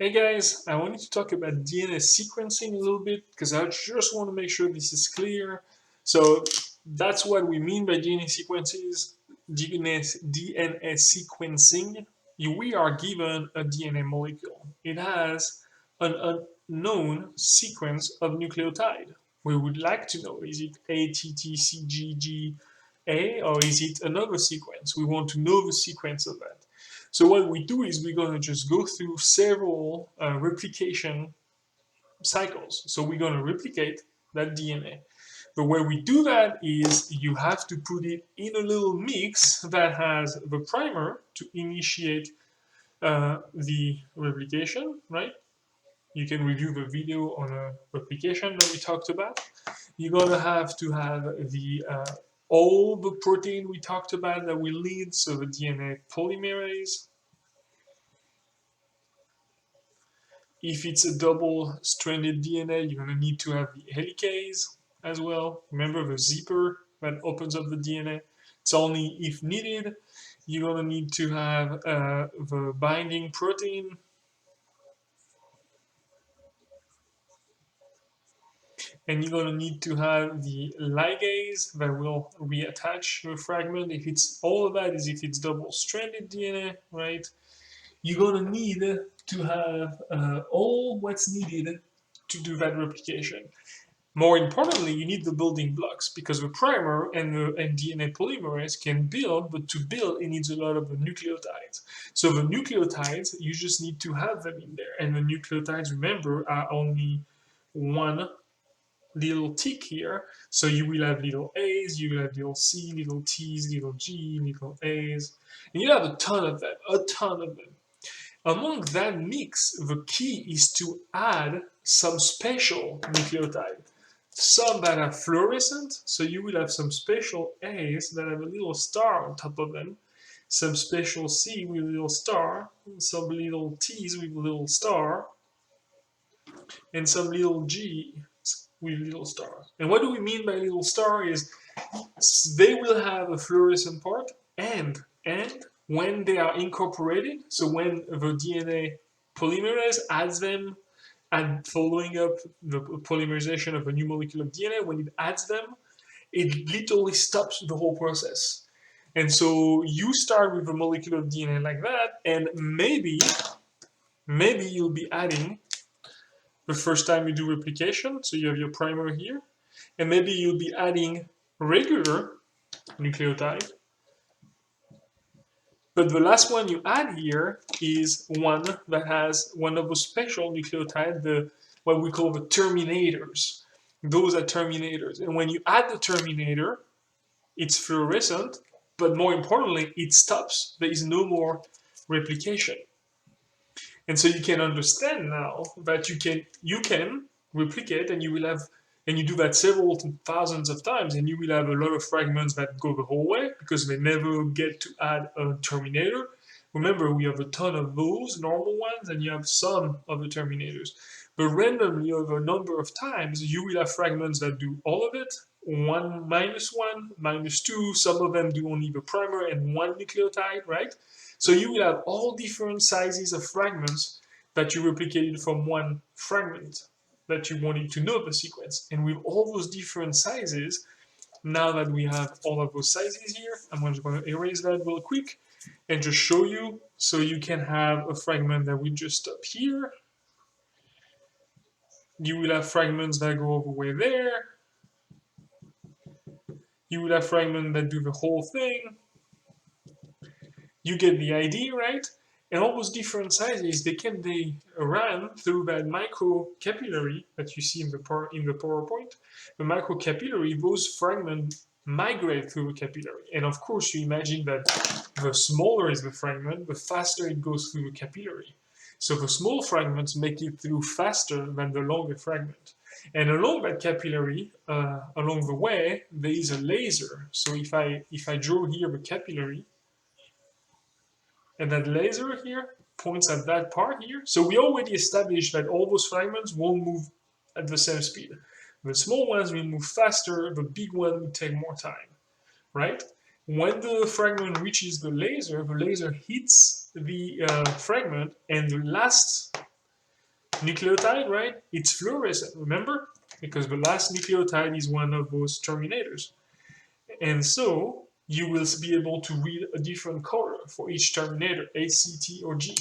Hey guys, I wanted to talk about DNA sequencing a little bit because I just want to make sure this is clear. So that's what we mean by DNA sequences, DNA sequencing. We are given a DNA molecule. It has an unknown sequence of nucleotide. We would like to know, is it ATTCGGA or is it another sequence? We want to know the sequence of that. So what we do is we're going to just go through several replication cycles. So we're going to replicate that DNA. The way we do that is you have to put it in a little mix that has the primer to initiate the replication, right? You can review the video on a replication that we talked about. You're going to have the all the protein we talked about that will lead, so the DNA polymerase. If it's a double-stranded DNA, you're going to need to have the helicase as well. Remember the zipper that opens up the DNA? It's only if needed. You're going to need to have the binding protein. And you're going to need to have the ligase that will reattach the fragment. If it's all of that is if it's double-stranded DNA, right? You're going to need to have all what's needed to do that replication. More importantly, you need the building blocks because the primer and DNA polymerase can build, but to build, it needs a lot of the nucleotides. So the nucleotides, you just need to have them in there. And the nucleotides, remember, are only one little tick here. So you will have little A's, you will have little C, little T's, little G, little A's. And you have a ton of them, a ton of them. Among that mix, the key is to add some special nucleotide. Some that are fluorescent, so you will have some special A's that have a little star on top of them, some special C with a little star, some little T's with a little star, and some little G with little stars. And what do we mean by little star is they will have a fluorescent part and when they are incorporated, so when the DNA polymerase adds them and following up the polymerization of a new molecule of DNA, when it adds them, it literally stops the whole process. And so you start with a molecule of DNA like that, and maybe you'll be adding the first time you do replication, so you have your primer here, and maybe you'll be adding regular nucleotide. But the last one you add here is one that has one of the special nucleotides, the what we call the terminators. Those are terminators. And when you add the terminator, it's fluorescent, but more importantly, it stops. There is no more replication. And so you can understand now that you can replicate and you will have and you do that several thousands of times and you will have a lot of fragments that go the whole way because they never get to add a terminator. Remember, we have a ton of those normal ones and you have some of the terminators. But randomly over a number of times, you will have fragments that do all of it, one, minus two, some of them do only the primer and one nucleotide, right? So you will have all different sizes of fragments that you replicated from one fragment that you wanted to know the sequence. And with all those different sizes, now that we have all of those sizes here, I'm just going to erase that real quick and just show you. So you can have a fragment that will just stop here. You will have fragments that go all the way there. You will have fragments that do the whole thing. You get the idea, right? And all those different sizes, they can be run through that microcapillary that you see in the PowerPoint. The microcapillary, those fragments migrate through the capillary. And of course, you imagine that the smaller is the fragment, the faster it goes through the capillary. So the small fragments make it through faster than the longer fragment. And along that capillary, along the way, there is a laser. So if I draw here the capillary, and that laser here points at that part here. So we already established that all those fragments won't move at the same speed. The small ones will move faster, the big one will take more time, right? When the fragment reaches the laser hits the fragment, and the last nucleotide, right? It's fluorescent, remember? Because the last nucleotide is one of those terminators. And so you will be able to read a different color for each terminator, A, C, T, or G.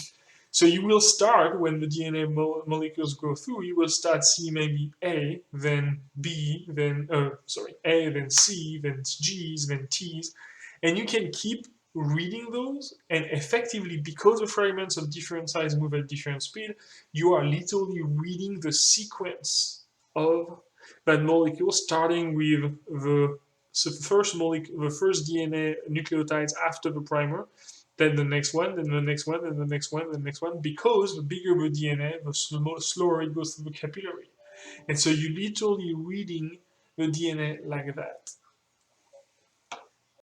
So you will start, when the DNA molecules go through, you will start seeing maybe A, then B, then, A, then C, then G's, then T's. And you can keep reading those, and effectively, because the fragments of different size move at different speed, you are literally reading the sequence of that molecule, starting with the first molecule, the first DNA nucleotides after the primer, then the next one, then the next one, then the next one, then the next one, because the bigger the DNA, the slower it goes through the capillary. And so you're literally reading the DNA like that.